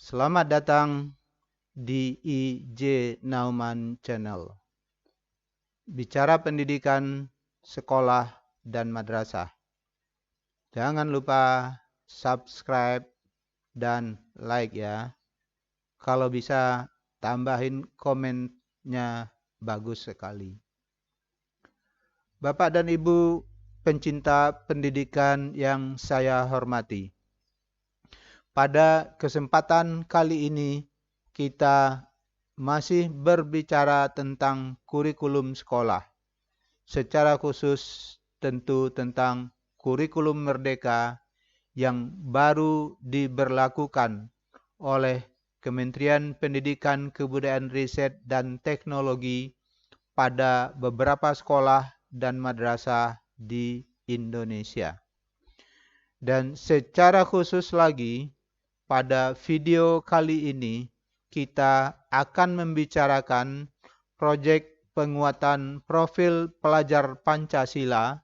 Selamat datang di IJ Nauman Channel. Bicara pendidikan, sekolah, dan madrasah. Jangan lupa subscribe dan like ya. Kalau bisa tambahin komennya, bagus sekali. Bapak dan Ibu pencinta pendidikan yang saya hormati. Pada kesempatan kali ini kita masih berbicara tentang kurikulum sekolah. Secara khusus tentu tentang kurikulum merdeka yang baru diberlakukan oleh Kementerian Pendidikan, Kebudayaan, Riset, dan Teknologi pada beberapa sekolah dan madrasah di Indonesia. Dan secara khusus lagi, pada video kali ini kita akan membicarakan proyek penguatan profil pelajar Pancasila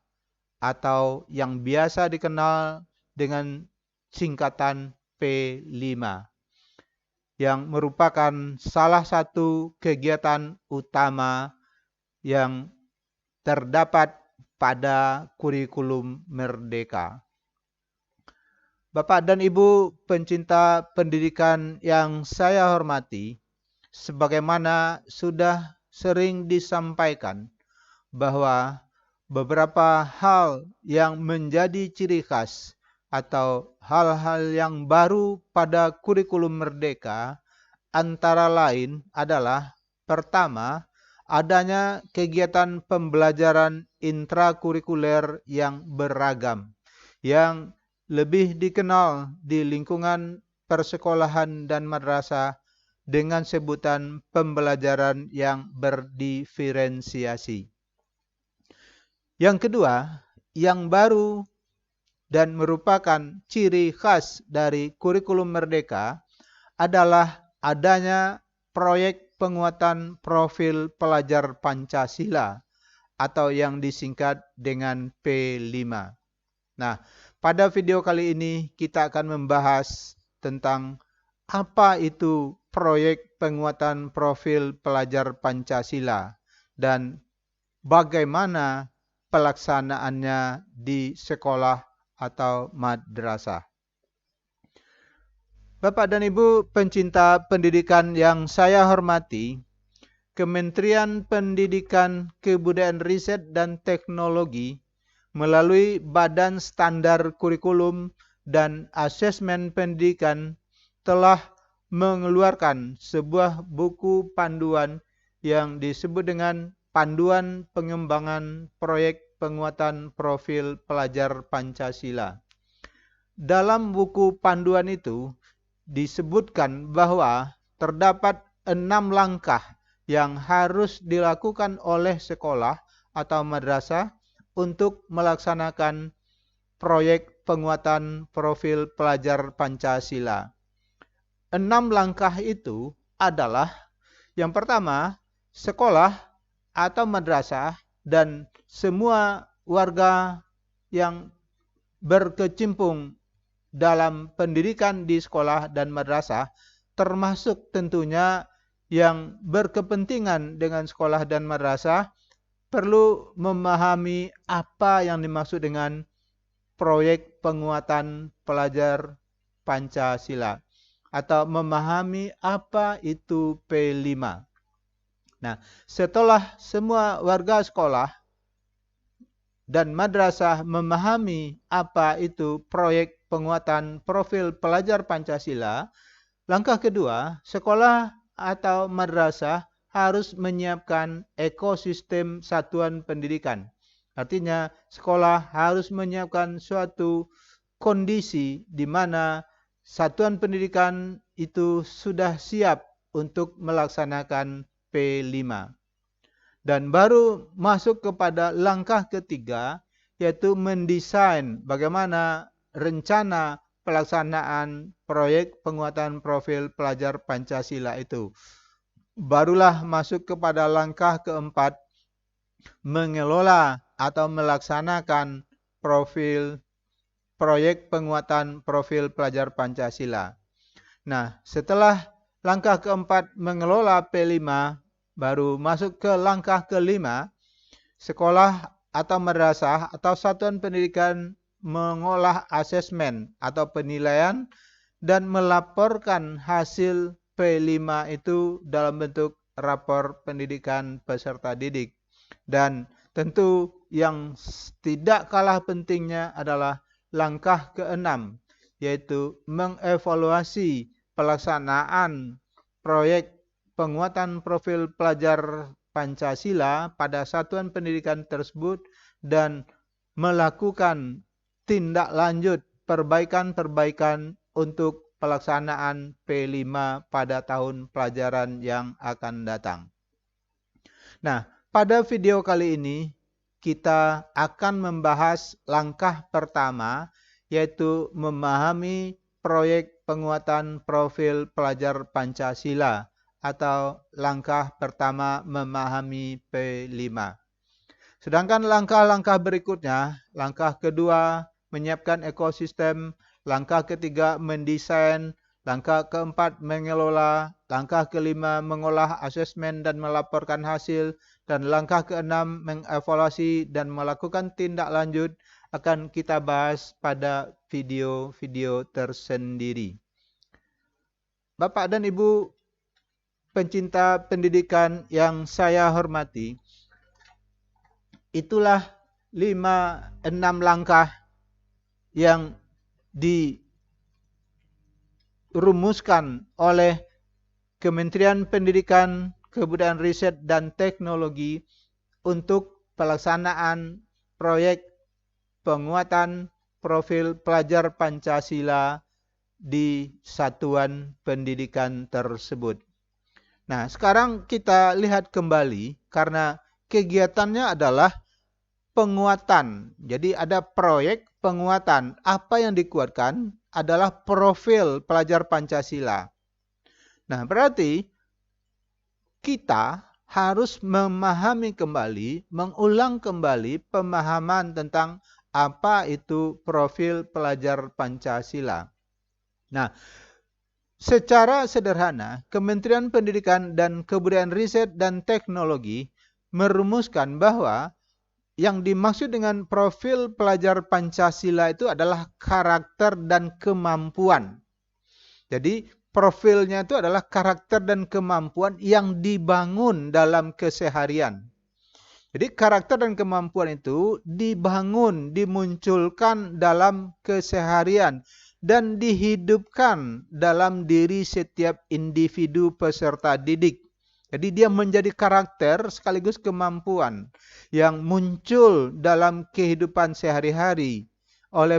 atau yang biasa dikenal dengan singkatan P5 yang merupakan salah satu kegiatan utama yang terdapat pada kurikulum merdeka. Bapak dan Ibu pencinta pendidikan yang saya hormati, sebagaimana sudah sering disampaikan bahwa beberapa hal yang menjadi ciri khas atau hal-hal yang baru pada kurikulum merdeka antara lain adalah pertama, adanya kegiatan pembelajaran intrakurikuler yang beragam, yang lebih dikenal di lingkungan persekolahan dan madrasah dengan sebutan pembelajaran yang berdiferensiasi. Yang kedua, yang baru dan merupakan ciri khas dari kurikulum merdeka adalah adanya proyek penguatan profil pelajar Pancasila atau yang disingkat dengan P5. Nah, pada video kali ini kita akan membahas tentang apa itu proyek penguatan profil pelajar Pancasila dan bagaimana pelaksanaannya di sekolah atau madrasah. Bapak dan Ibu pencinta pendidikan yang saya hormati, Kementerian Pendidikan, Kebudayaan, Riset, dan Teknologi melalui Badan Standar Kurikulum dan Asesmen Pendidikan telah mengeluarkan sebuah buku panduan yang disebut dengan Panduan Pengembangan Proyek Penguatan Profil Pelajar Pancasila. Dalam buku panduan itu disebutkan bahwa terdapat 6 langkah yang harus dilakukan oleh sekolah atau madrasah untuk melaksanakan proyek penguatan profil pelajar Pancasila. 6 langkah itu adalah yang pertama, sekolah atau madrasah dan semua warga yang berkecimpung dalam pendidikan di sekolah dan madrasah, termasuk tentunya yang berkepentingan dengan sekolah dan madrasah, perlu memahami apa yang dimaksud dengan proyek penguatan pelajar Pancasila atau memahami apa itu P5. Nah, setelah semua warga sekolah dan madrasah memahami apa itu proyek penguatan profil pelajar Pancasila, langkah kedua, sekolah atau madrasah harus menyiapkan ekosistem satuan pendidikan. Artinya, sekolah harus menyiapkan suatu kondisi di mana satuan pendidikan itu sudah siap untuk melaksanakan P5. Dan baru masuk kepada langkah ketiga, yaitu mendesain bagaimana rencana pelaksanaan proyek penguatan profil pelajar Pancasila itu. Barulah masuk kepada langkah keempat, mengelola atau melaksanakan proyek penguatan profil pelajar Pancasila. Nah, setelah langkah keempat mengelola P5, baru masuk ke langkah kelima, sekolah atau madrasah atau satuan pendidikan mengolah asesmen atau penilaian dan melaporkan hasil P5 itu dalam bentuk rapor pendidikan peserta didik. Dan tentu yang tidak kalah pentingnya adalah langkah keenam, yaitu mengevaluasi pelaksanaan proyek penguatan profil pelajar Pancasila pada satuan pendidikan tersebut dan melakukan tindak lanjut perbaikan-perbaikan untuk pelaksanaan P5 pada tahun pelajaran yang akan datang. Nah, pada video kali ini kita akan membahas langkah pertama, yaitu memahami proyek penguatan profil pelajar Pancasila atau langkah pertama memahami P5. Sedangkan langkah-langkah berikutnya, langkah kedua menyiapkan ekosistem, langkah ketiga mendesain, langkah keempat mengelola, langkah kelima mengolah asesmen dan melaporkan hasil, dan langkah keenam mengevaluasi dan melakukan tindak lanjut akan kita bahas pada video-video tersendiri. Bapak dan Ibu pencinta pendidikan yang saya hormati, itulah 5-6 langkah yang dirumuskan oleh Kementerian Pendidikan, Kebudayaan Riset dan Teknologi untuk pelaksanaan proyek penguatan profil pelajar Pancasila di satuan pendidikan tersebut. Nah, sekarang kita lihat kembali karena kegiatannya adalah penguatan. Jadi ada proyek penguatan. Apa yang dikuatkan adalah profil pelajar Pancasila. Nah, berarti kita harus memahami kembali, mengulang kembali pemahaman tentang apa itu profil pelajar Pancasila. Nah, secara sederhana, Kementerian Pendidikan dan Kebudayaan Riset dan Teknologi merumuskan bahwa yang dimaksud dengan profil pelajar Pancasila itu adalah karakter dan kemampuan. Jadi profilnya itu adalah karakter dan kemampuan yang dibangun dalam keseharian. Jadi karakter dan kemampuan itu dibangun, dimunculkan dalam keseharian dan dihidupkan dalam diri setiap individu peserta didik. Jadi dia menjadi karakter sekaligus kemampuan yang muncul dalam kehidupan sehari-hari oleh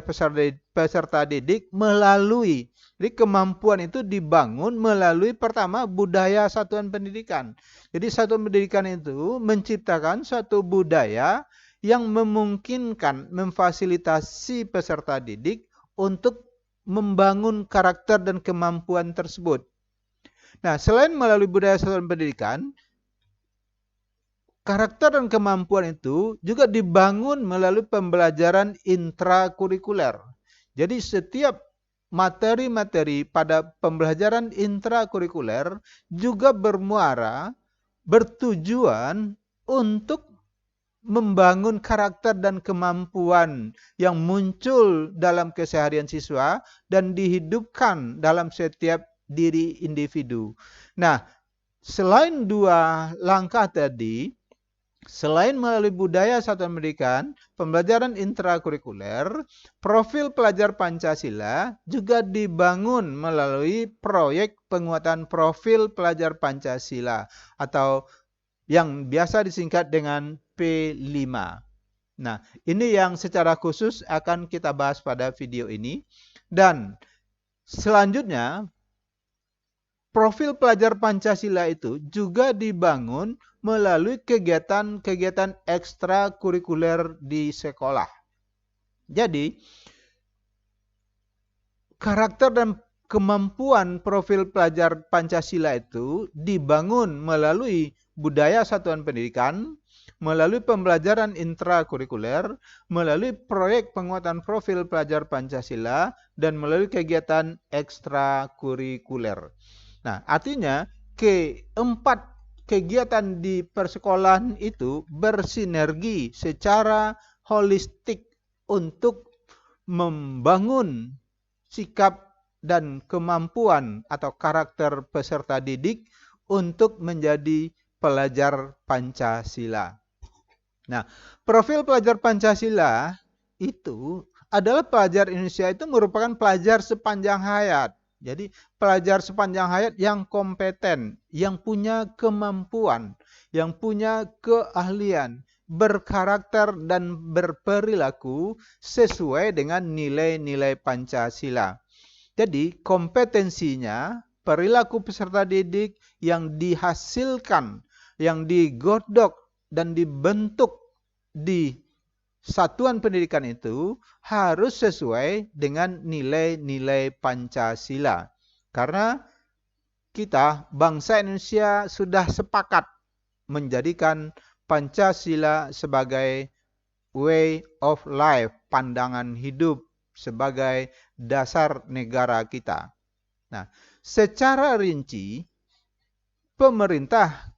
peserta didik melalui. Jadi kemampuan itu dibangun melalui pertama budaya satuan pendidikan. Jadi satuan pendidikan itu menciptakan suatu budaya yang memungkinkan, memfasilitasi peserta didik untuk membangun karakter dan kemampuan tersebut. Nah, selain melalui budaya satuan pendidikan, karakter dan kemampuan itu juga dibangun melalui pembelajaran intrakurikuler. Jadi setiap materi-materi pada pembelajaran intrakurikuler juga bertujuan untuk membangun karakter dan kemampuan yang muncul dalam keseharian siswa dan dihidupkan dalam setiap diri individu. Nah, selain dua langkah tadi, selain melalui budaya satuan pendidikan, pembelajaran intrakurikuler, profil pelajar Pancasila juga dibangun melalui proyek penguatan profil pelajar Pancasila atau yang biasa disingkat dengan P5. Nah, ini yang secara khusus akan kita bahas pada video ini. Dan selanjutnya, profil pelajar Pancasila itu juga dibangun melalui kegiatan-kegiatan ekstrakurikuler di sekolah. Jadi, karakter dan kemampuan profil pelajar Pancasila itu dibangun melalui budaya satuan pendidikan, melalui pembelajaran intrakurikuler, melalui proyek penguatan profil pelajar Pancasila, dan melalui kegiatan ekstrakurikuler. Nah, artinya keempat kegiatan di persekolahan itu bersinergi secara holistik untuk membangun sikap dan kemampuan atau karakter peserta didik untuk menjadi pelajar Pancasila. Nah, profil pelajar Pancasila itu adalah pelajar Indonesia itu merupakan pelajar sepanjang hayat. Jadi pelajar sepanjang hayat yang kompeten, yang punya kemampuan, yang punya keahlian, berkarakter dan berperilaku sesuai dengan nilai-nilai Pancasila. Jadi kompetensinya, perilaku peserta didik yang dihasilkan, yang digodok dan dibentuk di satuan pendidikan itu harus sesuai dengan nilai-nilai Pancasila. Karena kita, bangsa Indonesia, sudah sepakat menjadikan Pancasila sebagai way of life, pandangan hidup, sebagai dasar negara kita. Nah, secara rinci, pemerintah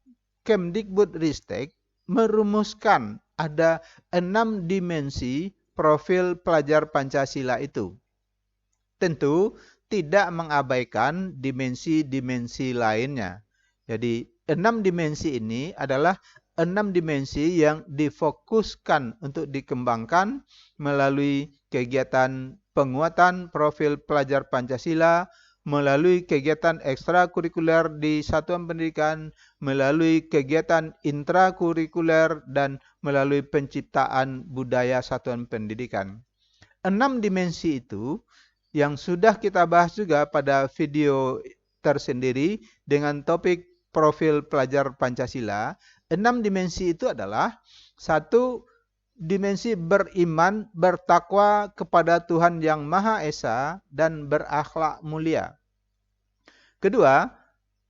Kemdikbudristek merumuskan ada 6 dimensi profil pelajar Pancasila itu. Tentu tidak mengabaikan dimensi-dimensi lainnya. Jadi 6 dimensi ini adalah 6 dimensi yang difokuskan untuk dikembangkan melalui kegiatan penguatan profil pelajar Pancasila, melalui kegiatan ekstrakurikuler di satuan pendidikan, melalui kegiatan intrakurikuler, dan melalui penciptaan budaya satuan pendidikan. 6 dimensi itu yang sudah kita bahas juga pada video tersendiri dengan topik profil pelajar Pancasila. 6 dimensi itu adalah: 1, dimensi beriman, bertakwa kepada Tuhan Yang Maha Esa, dan berakhlak mulia. Kedua,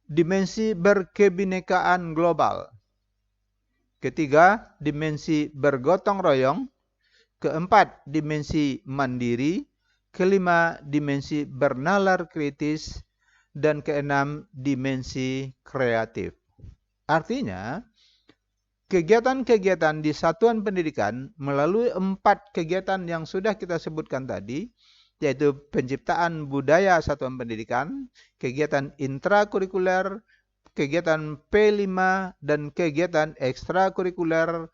dimensi berkebinekaan global. Ketiga, dimensi bergotong royong. Keempat, dimensi mandiri. Kelima, dimensi bernalar kritis. Dan keenam, dimensi kreatif. Artinya, kegiatan-kegiatan di satuan pendidikan melalui 4 kegiatan yang sudah kita sebutkan tadi, yaitu penciptaan budaya satuan pendidikan, kegiatan intrakurikuler, kegiatan P5, dan kegiatan ekstrakurikuler,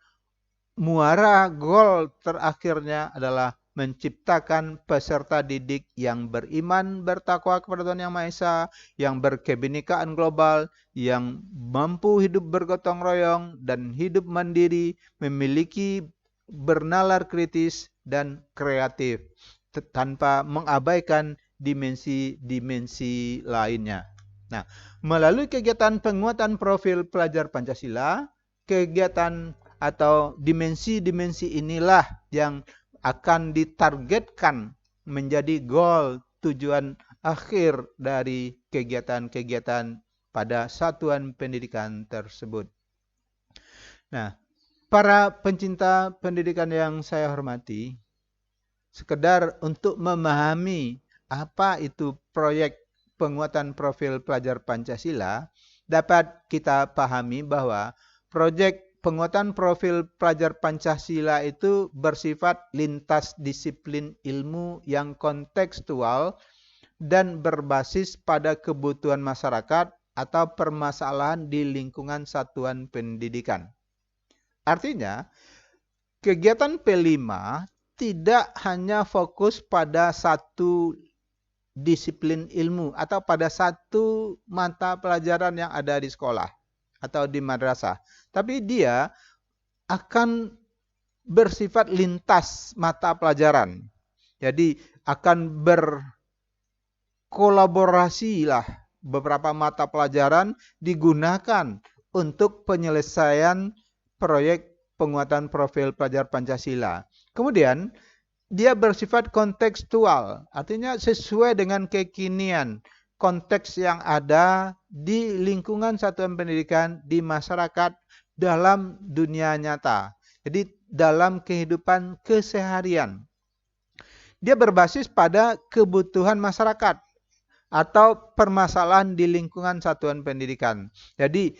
muara goal terakhirnya adalah menciptakan peserta didik yang beriman, bertakwa kepada Tuhan Yang Maha Esa, yang berkebinekaan global, yang mampu hidup bergotong royong dan hidup mandiri, memiliki bernalar kritis dan kreatif, tanpa mengabaikan dimensi-dimensi lainnya. Nah, melalui kegiatan penguatan profil pelajar Pancasila, kegiatan atau dimensi-dimensi inilah yang akan ditargetkan menjadi goal, tujuan akhir dari kegiatan-kegiatan pada satuan pendidikan tersebut. Nah, para pencinta pendidikan yang saya hormati, sekedar untuk memahami apa itu proyek penguatan profil pelajar Pancasila, dapat kita pahami bahwa proyek penguatan profil pelajar Pancasila itu bersifat lintas disiplin ilmu yang kontekstual dan berbasis pada kebutuhan masyarakat atau permasalahan di lingkungan satuan pendidikan. Artinya, kegiatan P5 tidak hanya fokus pada satu disiplin ilmu atau pada satu mata pelajaran yang ada di sekolah atau di madrasah, tapi dia akan bersifat lintas mata pelajaran. Jadi akan berkolaborasi lah, beberapa mata pelajaran digunakan untuk penyelesaian proyek penguatan profil pelajar Pancasila. Kemudian dia bersifat kontekstual, artinya sesuai dengan kekinian konteks yang ada di lingkungan satuan pendidikan, di masyarakat, dalam dunia nyata. Jadi dalam kehidupan keseharian. Dia berbasis pada kebutuhan masyarakat atau permasalahan di lingkungan satuan pendidikan. Jadi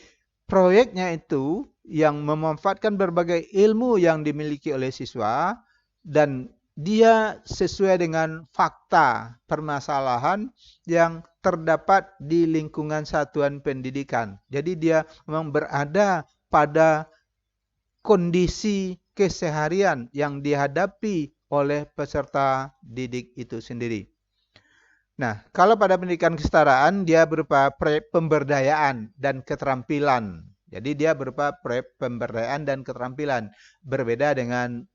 proyeknya itu yang memanfaatkan berbagai ilmu yang dimiliki oleh siswa dan dia sesuai dengan fakta permasalahan yang terdapat di lingkungan satuan pendidikan. Jadi dia memang berada pada kondisi keseharian yang dihadapi oleh peserta didik itu sendiri. Nah, kalau pada pendidikan kesetaraan, dia berupa proyek pemberdayaan dan keterampilan. Jadi dia berupa proyek pemberdayaan dan keterampilan. Berbeda dengan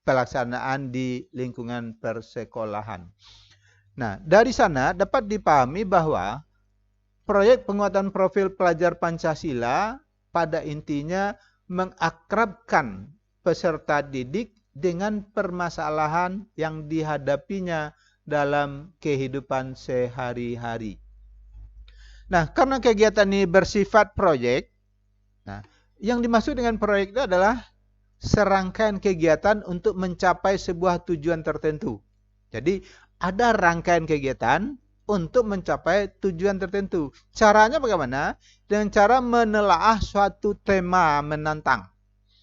pelaksanaan di lingkungan persekolahan. Nah, dari sana dapat dipahami bahwa proyek penguatan profil pelajar Pancasila pada intinya mengakrabkan peserta didik dengan permasalahan yang dihadapinya dalam kehidupan sehari-hari. Nah, karena kegiatan ini bersifat proyek, nah, yang dimaksud dengan proyek itu adalah serangkaian kegiatan untuk mencapai sebuah tujuan tertentu. Jadi, ada rangkaian kegiatan untuk mencapai tujuan tertentu. Caranya bagaimana? Dengan cara menelaah suatu tema menantang.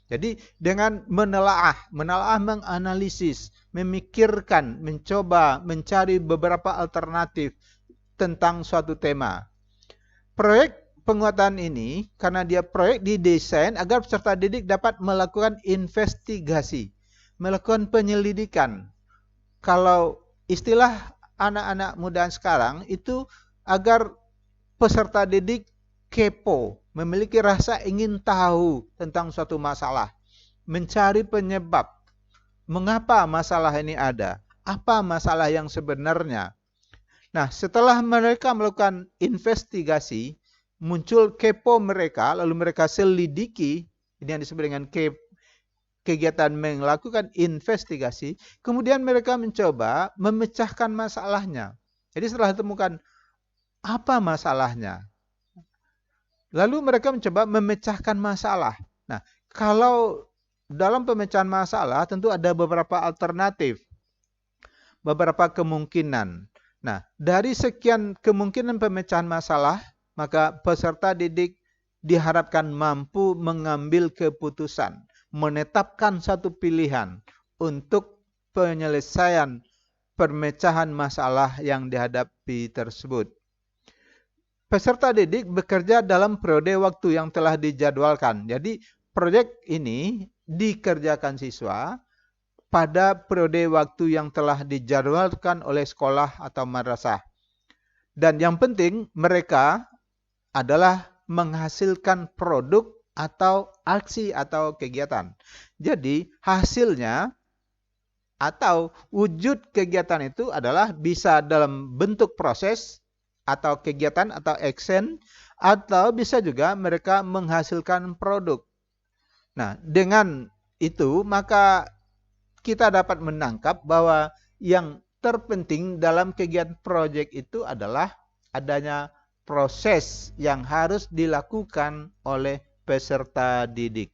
Jadi dengan menelaah menganalisis, memikirkan, mencoba, mencari beberapa alternatif tentang suatu tema. Proyek penguatan ini, karena dia proyek didesain agar peserta didik dapat melakukan investigasi, melakukan penyelidikan. Kalau istilah anak-anak muda sekarang itu agar peserta didik kepo, memiliki rasa ingin tahu tentang suatu masalah, mencari penyebab, mengapa masalah ini ada, apa masalah yang sebenarnya. Nah, setelah mereka melakukan investigasi, muncul kepo mereka, lalu mereka selidiki, ini yang disebut dengan kegiatan melakukan investigasi, kemudian mereka mencoba memecahkan masalahnya. Jadi setelah ditemukan apa masalahnya, lalu mereka mencoba memecahkan masalah. Nah, kalau dalam pemecahan masalah tentu ada beberapa alternatif, beberapa kemungkinan. Nah, dari sekian kemungkinan pemecahan masalah, maka peserta didik diharapkan mampu mengambil keputusan, menetapkan satu pilihan untuk penyelesaian pemecahan masalah yang dihadapi tersebut. Peserta didik bekerja dalam periode waktu yang telah dijadwalkan. Jadi proyek ini dikerjakan siswa pada periode waktu yang telah dijadwalkan oleh sekolah atau madrasah. Dan yang penting mereka adalah menghasilkan produk atau aksi atau kegiatan. Jadi hasilnya atau wujud kegiatan itu adalah bisa dalam bentuk proses atau kegiatan atau action, atau bisa juga mereka menghasilkan produk. Nah, dengan itu maka kita dapat menangkap bahwa yang terpenting dalam kegiatan proyek itu adalah adanya proses yang harus dilakukan oleh peserta didik.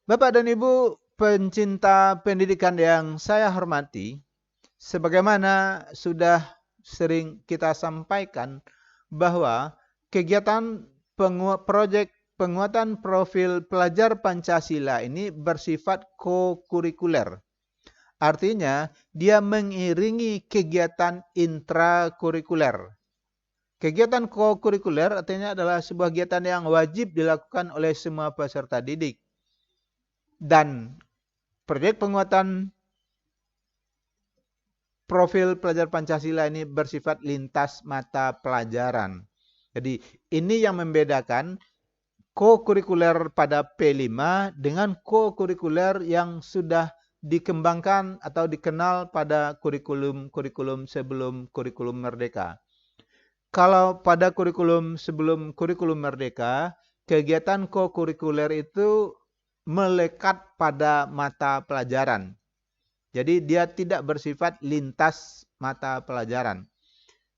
Bapak dan Ibu pencinta pendidikan yang saya hormati, sebagaimana sudah sering kita sampaikan bahwa kegiatan proyek penguatan profil pelajar Pancasila ini bersifat co-kurikuler. Artinya, dia mengiringi kegiatan intrakurikuler. Kegiatan co-kurikuler artinya adalah sebuah kegiatan yang wajib dilakukan oleh semua peserta didik. Dan proyek penguatan profil pelajar Pancasila ini bersifat lintas mata pelajaran. Jadi ini yang membedakan co-kurikuler pada P5 dengan co-kurikuler yang sudah dikembangkan atau dikenal pada kurikulum sebelum kurikulum Merdeka. Kalau pada kurikulum sebelum kurikulum Merdeka, kegiatan co-kurikuler itu melekat pada mata pelajaran. Jadi dia tidak bersifat lintas mata pelajaran.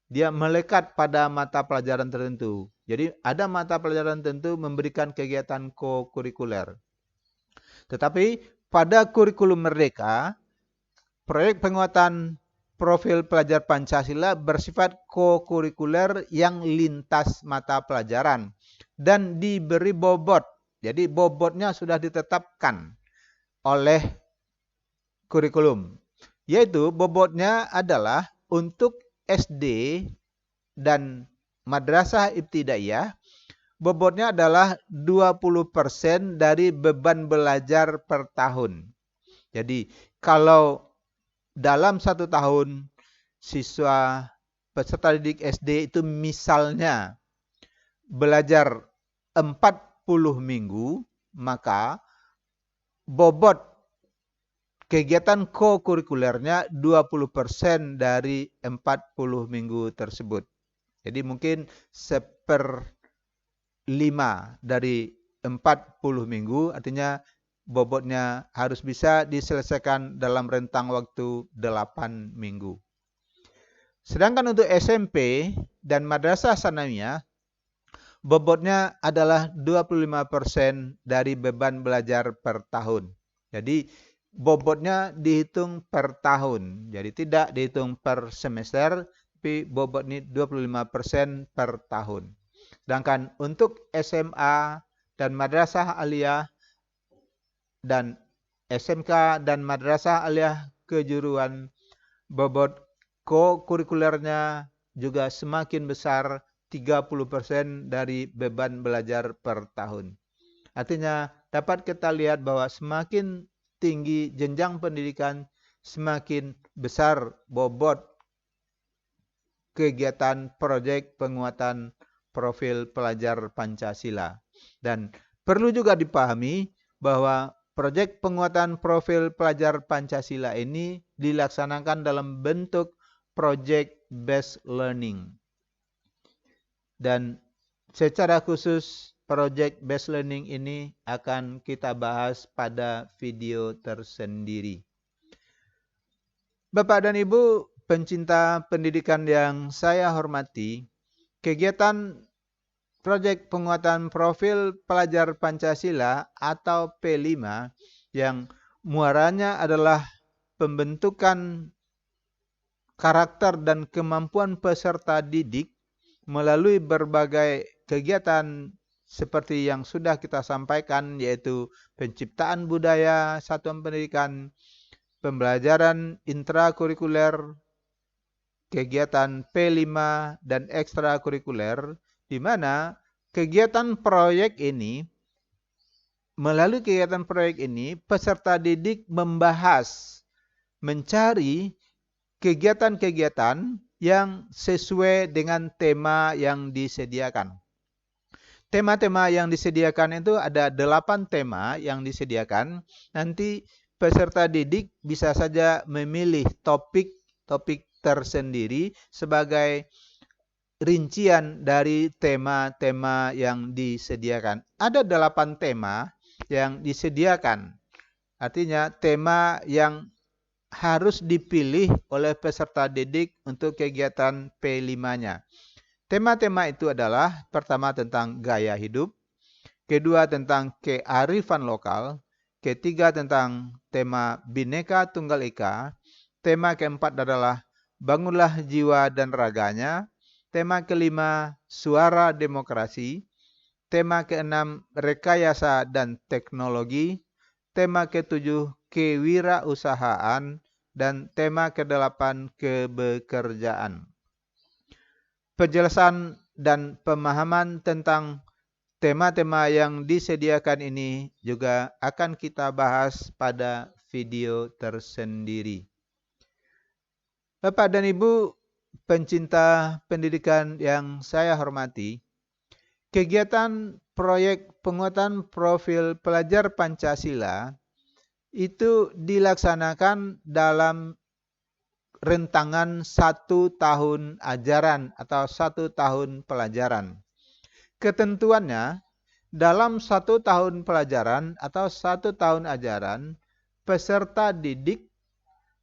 Dia melekat pada mata pelajaran tertentu. Jadi ada mata pelajaran tertentu memberikan kegiatan co-kurikuler. Tetapi pada kurikulum Merdeka, proyek penguatan profil pelajar Pancasila bersifat co-kurikuler yang lintas mata pelajaran dan diberi bobot. Jadi bobotnya sudah ditetapkan oleh kurikulum. Yaitu bobotnya adalah untuk SD dan madrasah ibtidaiyah, bobotnya adalah 20% dari beban belajar per tahun. Jadi kalau dalam 1 tahun siswa peserta didik SD itu misalnya belajar 40 minggu, maka bobot kegiatan co-kurikulernya 20% dari 40 minggu tersebut. Jadi mungkin 1/5 dari 40 minggu, artinya bobotnya harus bisa diselesaikan dalam rentang waktu 8 minggu. Sedangkan untuk SMP dan madrasah sanawiyah, bobotnya adalah 25% dari beban belajar per tahun. Jadi bobotnya dihitung per tahun. Jadi tidak dihitung per semester, tapi bobot ini 25% per tahun. Sedangkan untuk SMA dan madrasah aliyah dan SMK dan madrasah aliyah kejuruan, bobot co-kurikulernya juga semakin besar, 30% dari beban belajar per tahun. Artinya dapat kita lihat bahwa semakin tinggi jenjang pendidikan, semakin besar bobot kegiatan proyek penguatan profil pelajar Pancasila. Dan perlu juga dipahami bahwa proyek penguatan profil pelajar Pancasila ini dilaksanakan dalam bentuk project based learning. Dan secara khusus project based learning ini akan kita bahas pada video tersendiri. Bapak dan Ibu pencinta pendidikan yang saya hormati, kegiatan proyek penguatan profil pelajar Pancasila atau P5 yang muaranya adalah pembentukan karakter dan kemampuan peserta didik melalui berbagai kegiatan seperti yang sudah kita sampaikan, yaitu penciptaan budaya satuan pendidikan, pembelajaran intrakurikuler, kegiatan P5 dan ekstrakurikuler, di mana kegiatan proyek ini, melalui kegiatan proyek ini, peserta didik membahas, mencari kegiatan-kegiatan yang sesuai dengan tema yang disediakan. Tema-tema yang disediakan itu ada 8 tema yang disediakan. Nanti peserta didik bisa saja memilih topik tersendiri sebagai rincian dari tema-tema yang disediakan. Ada 8 tema yang disediakan. Artinya tema yang harus dipilih oleh peserta didik untuk kegiatan P5-nya. Tema-tema itu adalah pertama tentang gaya hidup, kedua tentang kearifan lokal, ketiga tentang tema Bhinneka Tunggal Ika, tema keempat adalah bangunlah jiwa dan raganya, tema kelima suara demokrasi, tema keenam rekayasa dan teknologi, tema ketujuh kewirausahaan, dan tema ke-8 kebekerjaan. Penjelasan dan pemahaman tentang tema-tema yang disediakan ini juga akan kita bahas pada video tersendiri. Bapak dan Ibu pencinta pendidikan yang saya hormati, kegiatan proyek penguatan profil pelajar Pancasila itu dilaksanakan dalam rentangan 1 tahun ajaran atau 1 tahun pelajaran. Ketentuannya, dalam 1 tahun pelajaran atau 1 tahun ajaran, peserta didik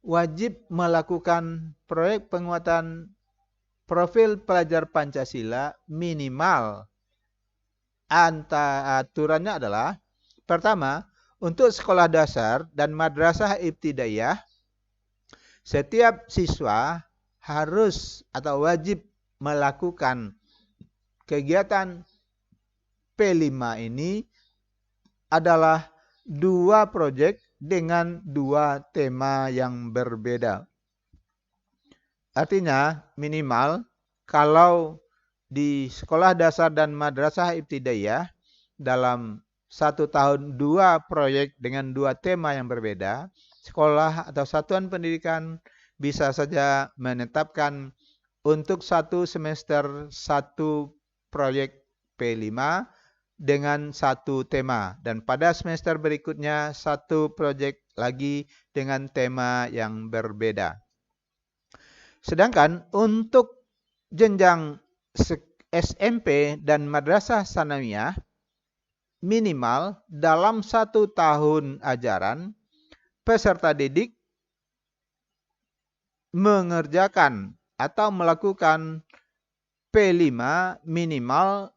wajib melakukan proyek penguatan profil pelajar Pancasila minimal aturannya adalah pertama, untuk sekolah dasar dan madrasah ibtidaiyah, setiap siswa harus atau wajib melakukan kegiatan P5 ini adalah 2 proyek dengan 2 tema yang berbeda. Artinya minimal kalau di sekolah dasar dan madrasah ibtidaiyah dalam 1 tahun 2 proyek dengan 2 tema yang berbeda, sekolah atau satuan pendidikan bisa saja menetapkan untuk 1 semester 1 proyek P5 dengan 1 tema, dan pada semester berikutnya 1 proyek lagi dengan tema yang berbeda. Sedangkan untuk jenjang SMP dan madrasah sanawiyah, minimal dalam 1 tahun ajaran, peserta didik mengerjakan atau melakukan P5 minimal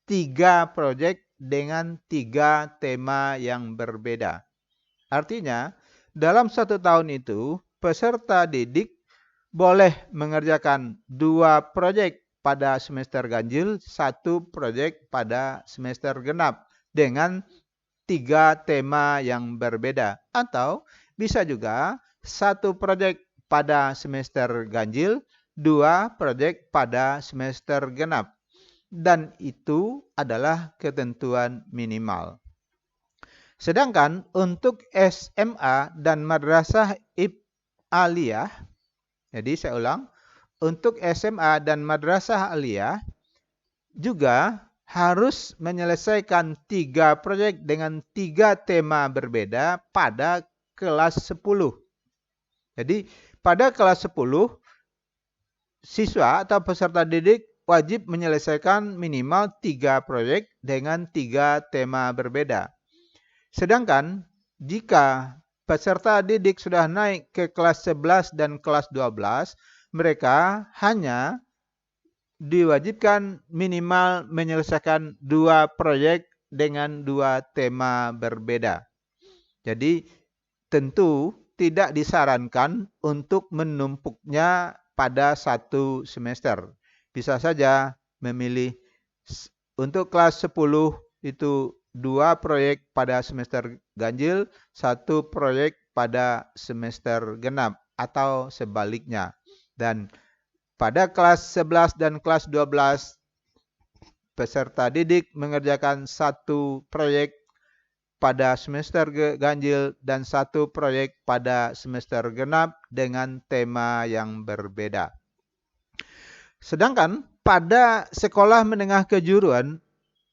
3 proyek dengan 3 tema yang berbeda. Artinya, dalam 1 tahun itu, peserta didik boleh mengerjakan 2 proyek pada semester ganjil, 1 proyek pada semester genap dengan 3 tema yang berbeda. Atau bisa juga 1 proyek pada semester ganjil, 2 proyek pada semester genap. Dan itu adalah ketentuan minimal. Sedangkan untuk SMA dan madrasah aliyah, jadi saya ulang, untuk SMA dan madrasah aliyah juga harus menyelesaikan 3 proyek dengan 3 tema berbeda pada kelas 10. Jadi pada kelas 10, siswa atau peserta didik wajib menyelesaikan minimal 3 proyek dengan 3 tema berbeda. Sedangkan jika peserta didik sudah naik ke kelas 11 dan kelas 12, mereka hanya diwajibkan minimal menyelesaikan 2 proyek dengan 2 tema berbeda. Jadi tentu tidak disarankan untuk menumpuknya pada 1 semester. Bisa saja memilih untuk kelas 10 itu 2 proyek pada semester ganjil, 1 proyek pada semester genap, atau sebaliknya. Dan pada kelas 11 dan kelas 12, peserta didik mengerjakan 1 proyek pada semester ganjil dan 1 proyek pada semester genap dengan tema yang berbeda. Sedangkan pada sekolah menengah kejuruan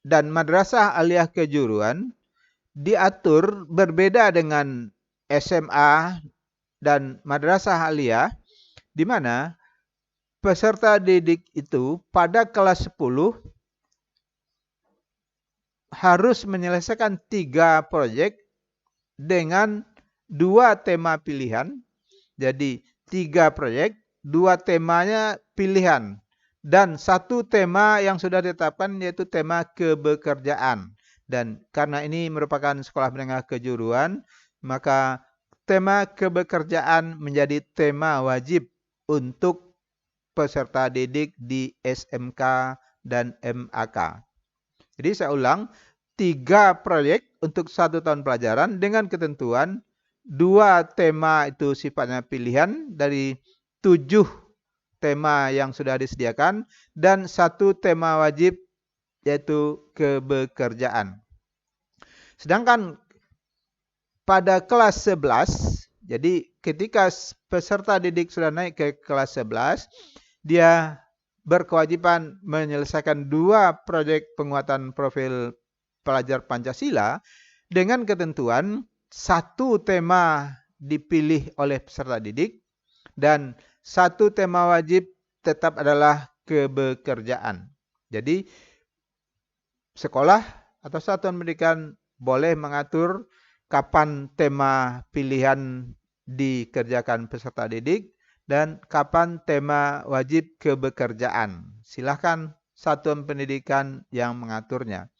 dan madrasah aliyah kejuruan diatur berbeda dengan SMA dan madrasah aliyah, di mana peserta didik itu pada kelas 10 harus menyelesaikan 3 proyek dengan 2 tema pilihan. Jadi 3 proyek, 2 temanya pilihan. Dan 1 tema yang sudah ditetapkan yaitu tema kebekerjaan. Dan karena ini merupakan sekolah menengah kejuruan, maka tema kebekerjaan menjadi tema wajib untuk peserta didik di SMK dan MAK. Jadi saya ulang, 3 proyek untuk 1 tahun pelajaran dengan ketentuan 2 tema itu sifatnya pilihan dari 7 tema yang sudah disediakan dan 1 tema wajib yaitu kebekerjaan. Sedangkan pada kelas 11, jadi ketika peserta didik sudah naik ke kelas 11, dia berkewajiban menyelesaikan 2 proyek penguatan profil pelajar Pancasila dengan ketentuan 1 tema dipilih oleh peserta didik dan 1 tema wajib tetap adalah kebekerjaan. Jadi sekolah atau satuan pendidikan boleh mengatur kapan tema pilihan dikerjakan peserta didik dan kapan tema wajib kebekerjaan. Silahkan satuan pendidikan yang mengaturnya.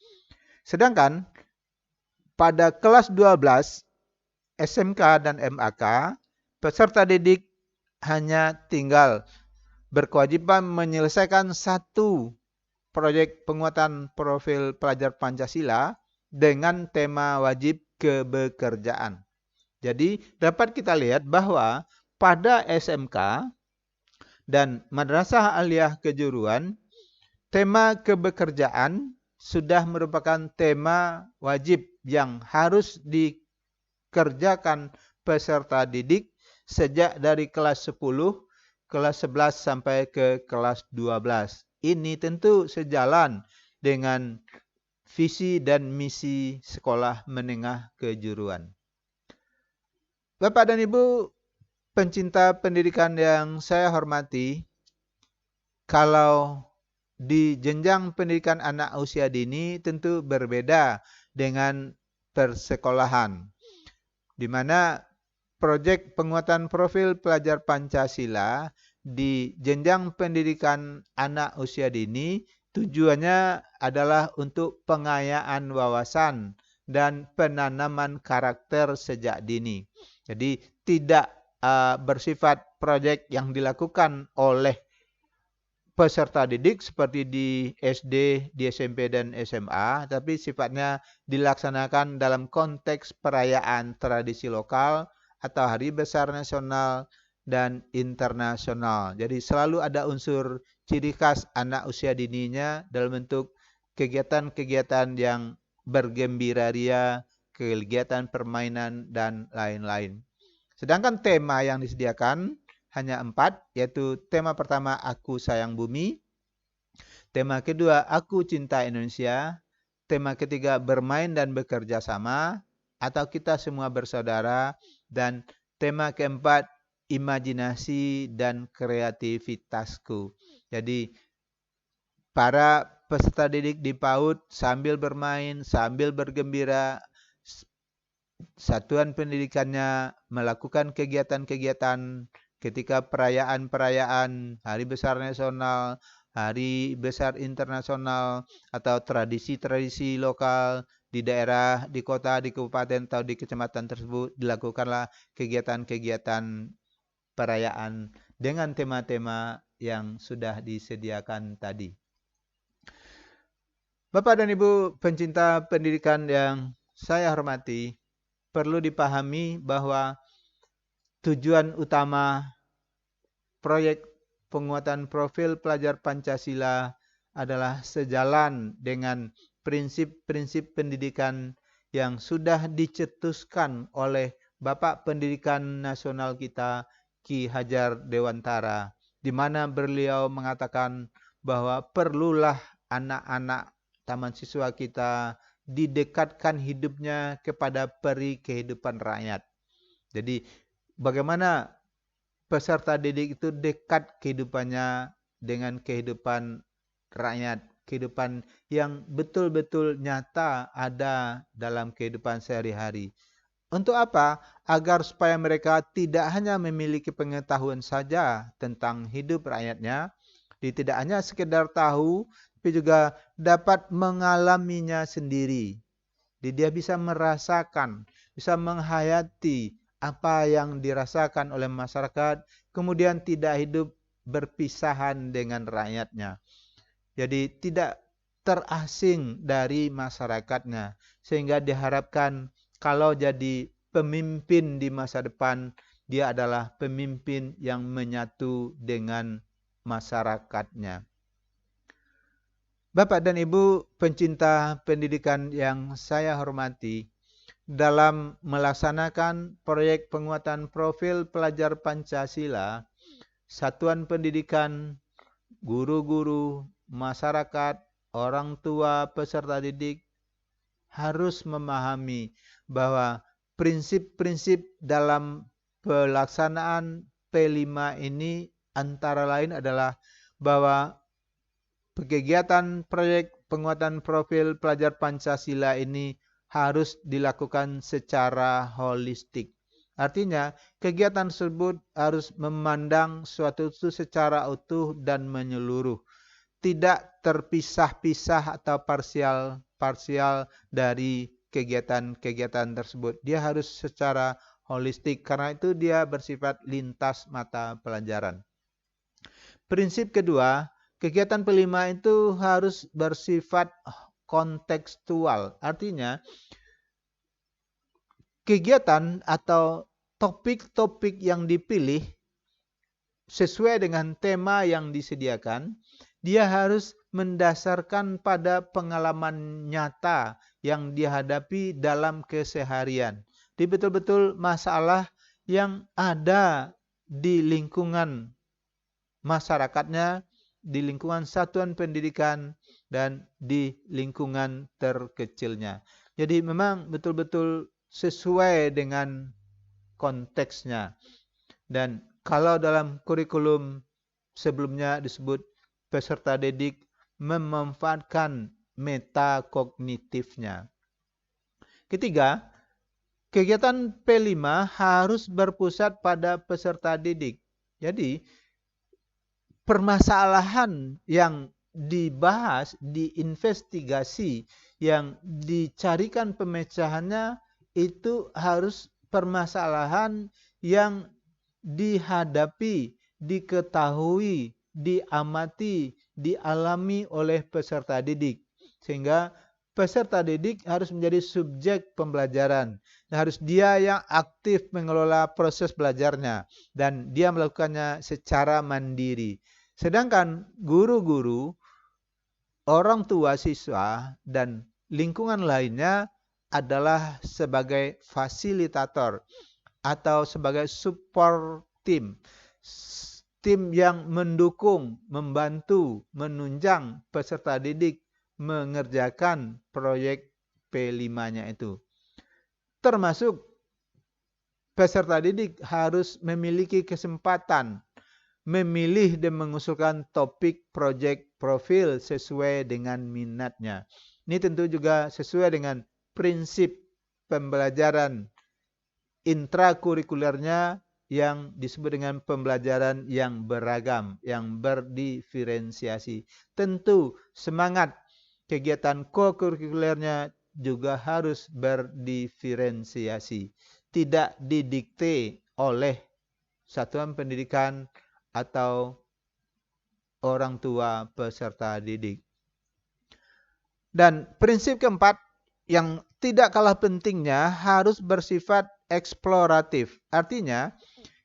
Sedangkan pada kelas 12 SMK dan MAK, peserta didik hanya tinggal berkewajiban menyelesaikan satu proyek penguatan profil pelajar Pancasila dengan tema wajib kebekerjaan. Jadi dapat kita lihat bahwa pada SMK dan Madrasah Aliyah Kejuruan, tema kebekerjaan sudah merupakan tema wajib yang harus dikerjakan peserta didik sejak dari kelas 10, kelas 11 sampai ke kelas 12. Ini tentu sejalan dengan visi dan misi sekolah menengah kejuruan. Bapak dan Ibu pencinta pendidikan yang saya hormati, kalau di jenjang pendidikan anak usia dini tentu berbeda dengan persekolahan, di mana proyek penguatan profil pelajar Pancasila di jenjang pendidikan anak usia dini tujuannya adalah untuk pengayaan wawasan dan penanaman karakter sejak dini. Jadi tidak bersifat proyek yang dilakukan oleh peserta didik seperti di SD, di SMP, dan SMA, tapi sifatnya dilaksanakan dalam konteks perayaan tradisi lokal atau hari besar nasional dan internasional. Jadi selalu ada unsur ciri khas anak usia dininya dalam bentuk kegiatan-kegiatan yang bergembira ria, kegiatan permainan, dan lain-lain. Sedangkan tema yang disediakan hanya 4, yaitu tema pertama Aku Sayang Bumi, tema kedua Aku Cinta Indonesia, tema ketiga Bermain dan Bekerja Sama, atau Kita Semua Bersaudara, dan tema keempat Imajinasi dan Kreativitasku. Jadi para peserta didik di PAUD sambil bermain, sambil bergembira, satuan pendidikannya melakukan kegiatan-kegiatan ketika perayaan-perayaan Hari Besar Nasional, Hari Besar Internasional, atau tradisi-tradisi lokal di daerah, di kota, di kabupaten, atau di kecamatan tersebut, dilakukanlah kegiatan-kegiatan perayaan dengan tema-tema yang sudah disediakan tadi. Bapak dan Ibu pencinta pendidikan yang saya hormati, perlu dipahami bahwa tujuan utama proyek penguatan profil pelajar Pancasila adalah sejalan dengan prinsip-prinsip pendidikan yang sudah dicetuskan oleh Bapak Pendidikan Nasional kita, Ki Hajar Dewantara, di mana beliau mengatakan bahwa perlulah anak-anak taman siswa kita didekatkan hidupnya kepada peri kehidupan rakyat. Jadi bagaimana peserta didik itu dekat kehidupannya dengan kehidupan rakyat, kehidupan yang betul-betul nyata ada dalam kehidupan sehari-hari. Untuk apa? Agar supaya mereka tidak hanya memiliki pengetahuan saja tentang hidup rakyatnya, tidak hanya sekedar tahu, tapi juga dapat mengalaminya sendiri. Dia bisa merasakan, bisa menghayati apa yang dirasakan oleh masyarakat, kemudian tidak hidup berpisahan dengan rakyatnya. Jadi tidak terasing dari masyarakatnya, sehingga diharapkan kalau jadi pemimpin di masa depan, dia adalah pemimpin yang menyatu dengan masyarakatnya. Bapak dan Ibu pencinta pendidikan yang saya hormati, dalam melaksanakan proyek penguatan profil pelajar Pancasila, satuan pendidikan, guru-guru, masyarakat, orang tua, peserta didik harus memahami bahwa prinsip-prinsip dalam pelaksanaan P5 ini antara lain adalah bahwa kegiatan proyek penguatan profil pelajar Pancasila ini harus dilakukan secara holistik. Artinya, kegiatan tersebut harus memandang suatu itu secara utuh dan menyeluruh. Tidak terpisah-pisah atau parsial dari kegiatan-kegiatan tersebut. Dia harus secara holistik, karena itu dia bersifat lintas mata pelajaran. Prinsip kedua, kegiatan kelima itu harus bersifat kontekstual. Artinya, kegiatan atau topik-topik yang dipilih sesuai dengan tema yang disediakan, dia harus mendasarkan pada pengalaman nyata yang dihadapi dalam keseharian. Di betul-betul masalah yang ada di lingkungan masyarakatnya, di lingkungan satuan pendidikan, dan di lingkungan terkecilnya. Jadi memang betul-betul sesuai dengan konteksnya. Dan kalau dalam kurikulum sebelumnya disebut peserta didik memanfaatkan metakognitifnya. Ketiga, kegiatan P5 harus berpusat pada peserta didik. Jadi, permasalahan yang dibahas, diinvestigasi, yang dicarikan pemecahannya itu harus permasalahan yang dihadapi, diketahui, diamati, dialami oleh peserta didik. Sehingga peserta didik harus menjadi subjek pembelajaran. Harus dia yang aktif mengelola proses belajarnya dan dia melakukannya secara mandiri. Sedangkan guru-guru, orang tua siswa, dan lingkungan lainnya adalah sebagai fasilitator atau sebagai support team. Tim yang mendukung, membantu, menunjang peserta didik mengerjakan proyek P5-nya itu. Termasuk peserta didik harus memiliki kesempatan memilih dan mengusulkan topik proyek profil sesuai dengan minatnya. Ini tentu juga sesuai dengan prinsip pembelajaran intrakurikulernya yang disebut dengan pembelajaran yang beragam, yang berdiferensiasi. Tentu semangat kegiatan kokurikulernya juga harus berdiferensiasi. Tidak didikte oleh satuan pendidikan atau orang tua peserta didik. Dan prinsip keempat yang tidak kalah pentingnya harus bersifat eksploratif. Artinya,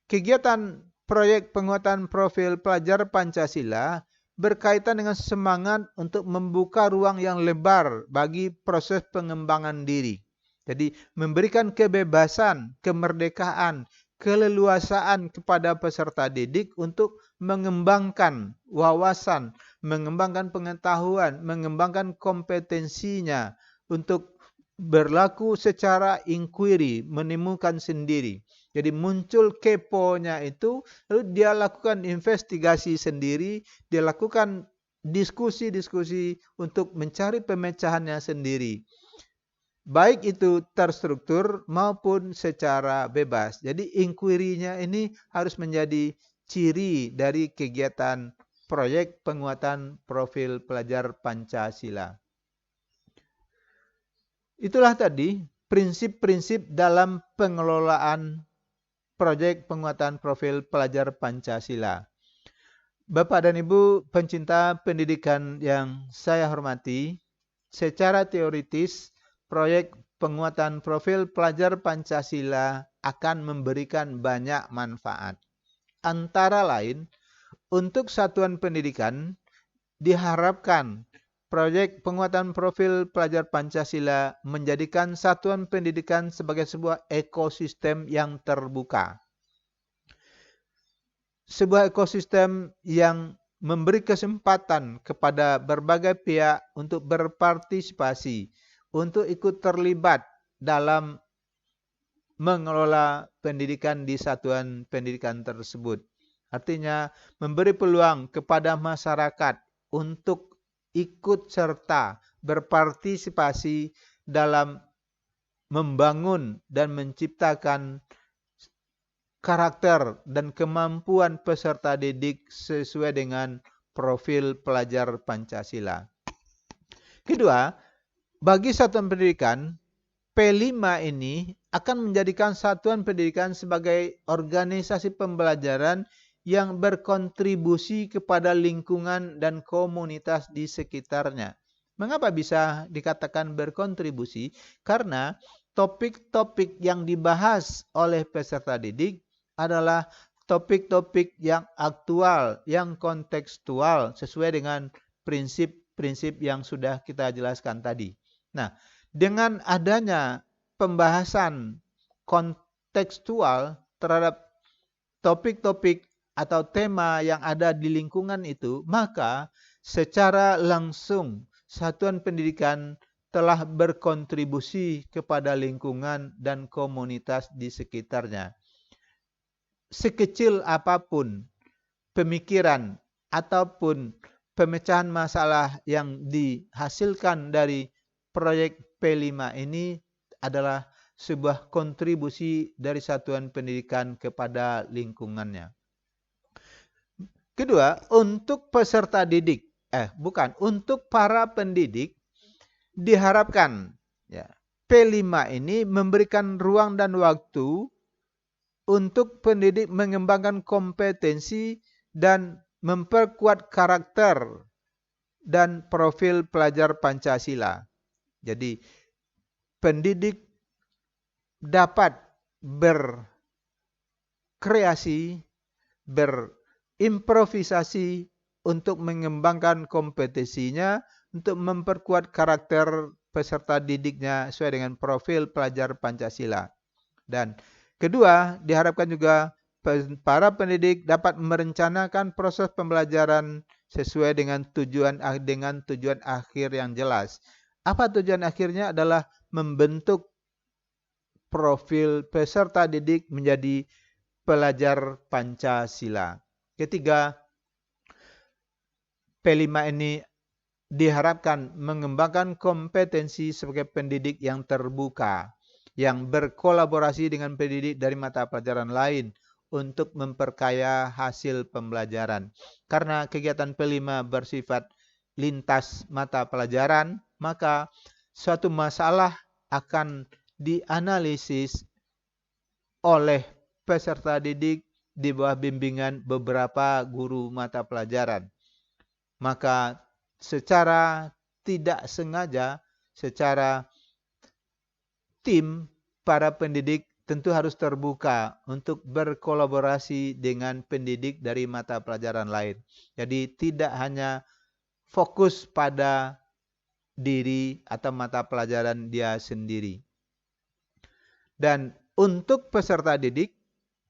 kegiatan proyek penguatan profil pelajar Pancasila berkaitan dengan semangat untuk membuka ruang yang lebar bagi proses pengembangan diri. Jadi, memberikan kebebasan, kemerdekaan, keleluasaan kepada peserta didik untuk mengembangkan wawasan, mengembangkan pengetahuan, mengembangkan kompetensinya untuk berlaku secara inquiry, menemukan sendiri. Jadi muncul keponya itu, lalu dia lakukan investigasi sendiri, dia lakukan diskusi-diskusi untuk mencari pemecahannya sendiri. Baik itu terstruktur maupun secara bebas. Jadi inquiry-nya ini harus menjadi ciri dari kegiatan proyek penguatan profil pelajar Pancasila. Itulah tadi prinsip-prinsip dalam pengelolaan proyek penguatan profil pelajar Pancasila. Bapak dan Ibu pencinta pendidikan yang saya hormati, secara teoritis proyek penguatan profil pelajar Pancasila akan memberikan banyak manfaat. Antara lain, untuk satuan pendidikan diharapkan proyek penguatan profil pelajar Pancasila menjadikan satuan pendidikan sebagai sebuah ekosistem yang terbuka. Sebuah ekosistem yang memberi kesempatan kepada berbagai pihak untuk berpartisipasi, untuk ikut terlibat dalam mengelola pendidikan di satuan pendidikan tersebut. Artinya memberi peluang kepada masyarakat untuk ikut serta berpartisipasi dalam membangun dan menciptakan karakter dan kemampuan peserta didik sesuai dengan profil pelajar Pancasila. Kedua, bagi satuan pendidikan, P5 ini akan menjadikan satuan pendidikan sebagai organisasi pembelajaran yang berkontribusi kepada lingkungan dan komunitas di sekitarnya. Mengapa bisa dikatakan berkontribusi? Karena topik-topik yang dibahas oleh peserta didik adalah topik-topik yang aktual, yang kontekstual, sesuai dengan prinsip-prinsip yang sudah kita jelaskan tadi. Nah, dengan adanya pembahasan kontekstual terhadap topik-topik atau tema yang ada di lingkungan itu, maka secara langsung satuan pendidikan telah berkontribusi kepada lingkungan dan komunitas di sekitarnya. Sekecil apapun pemikiran ataupun pemecahan masalah yang dihasilkan dari proyek P5 ini adalah sebuah kontribusi dari satuan pendidikan kepada lingkungannya. Kedua, untuk peserta didik, untuk para pendidik diharapkan ya, P5 ini memberikan ruang dan waktu untuk pendidik mengembangkan kompetensi dan memperkuat karakter dan profil pelajar Pancasila. Jadi, pendidik dapat berkreasi, berimprovisasi untuk mengembangkan kompetensinya, untuk memperkuat karakter peserta didiknya sesuai dengan profil pelajar Pancasila. Dan kedua, diharapkan juga para pendidik dapat merencanakan proses pembelajaran sesuai dengan tujuan akhir yang jelas. Apa tujuan akhirnya? Adalah membentuk profil peserta didik menjadi pelajar Pancasila. Ketiga, P5 ini diharapkan mengembangkan kompetensi sebagai pendidik yang terbuka, yang berkolaborasi dengan pendidik dari mata pelajaran lain untuk memperkaya hasil pembelajaran. Karena kegiatan P5 bersifat lintas mata pelajaran, maka suatu masalah akan dianalisis oleh peserta didik di bawah bimbingan beberapa guru mata pelajaran. Maka secara tidak sengaja, secara tim para pendidik tentu harus terbuka untuk berkolaborasi dengan pendidik dari mata pelajaran lain. Jadi tidak hanya fokus pada diri atau mata pelajaran dia sendiri. Dan untuk peserta didik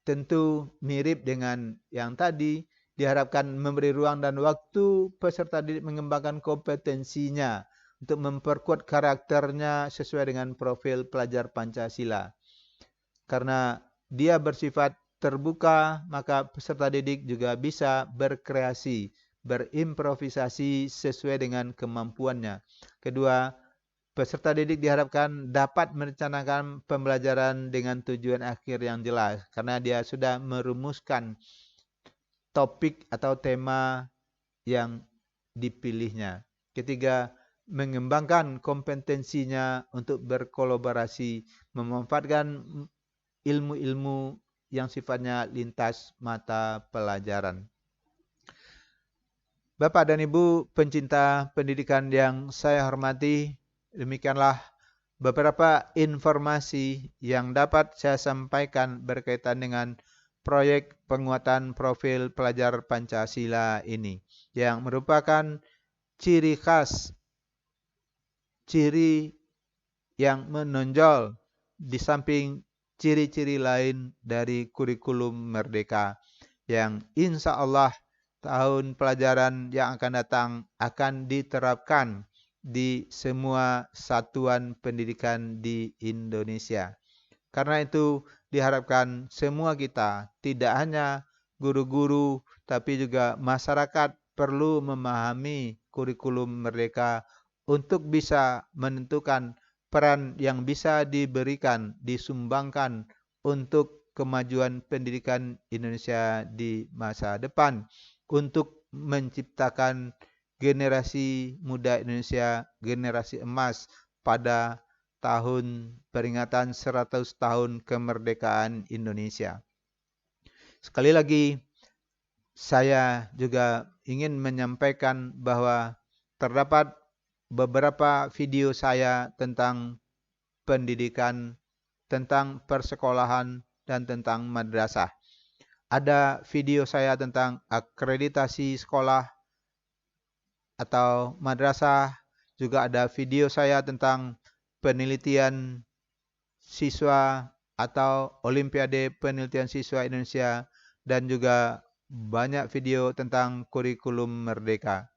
tentu mirip dengan yang tadi, diharapkan memberi ruang dan waktu peserta didik mengembangkan kompetensinya untuk memperkuat karakternya sesuai dengan profil pelajar Pancasila. Karena dia bersifat terbuka, maka peserta didik juga bisa berkreasi, berimprovisasi sesuai dengan kemampuannya. Kedua, peserta didik diharapkan dapat merencanakan pembelajaran dengan tujuan akhir yang jelas, karena dia sudah merumuskan topik atau tema yang dipilihnya. Ketiga, mengembangkan kompetensinya untuk berkolaborasi, memanfaatkan ilmu-ilmu yang sifatnya lintas mata pelajaran. Bapak dan Ibu pencinta pendidikan yang saya hormati, demikianlah beberapa informasi yang dapat saya sampaikan berkaitan dengan proyek penguatan profil pelajar Pancasila ini, yang merupakan ciri khas, ciri yang menonjol di samping ciri-ciri lain dari kurikulum Merdeka, yang insya Allah tahun pelajaran yang akan datang akan diterapkan di semua satuan pendidikan di Indonesia. Karena itu diharapkan semua kita, tidak hanya guru-guru, tapi juga masyarakat perlu memahami kurikulum Merdeka untuk bisa menentukan peran yang bisa diberikan, disumbangkan untuk kemajuan pendidikan Indonesia di masa depan, untuk menciptakan generasi muda Indonesia, generasi emas pada tahun peringatan 100 tahun kemerdekaan Indonesia. Sekali lagi, saya juga ingin menyampaikan bahwa terdapat beberapa video saya tentang pendidikan, tentang persekolahan, dan tentang madrasah. Ada video saya tentang akreditasi sekolah atau madrasah, juga ada video saya tentang penelitian siswa atau Olimpiade Penelitian Siswa Indonesia, dan juga banyak video tentang kurikulum merdeka.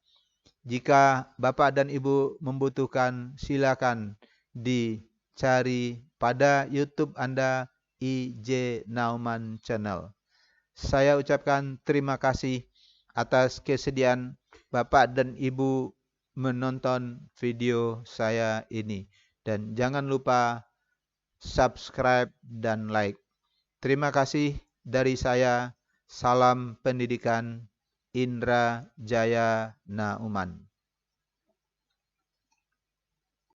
Jika Bapak dan Ibu membutuhkan, silakan dicari pada YouTube Anda, IJ Nauman Channel. Saya ucapkan terima kasih atas kesediaan Bapak dan Ibu menonton video saya ini. Dan jangan lupa subscribe dan like. Terima kasih dari saya. Salam pendidikan, Indra Jaya Nauman.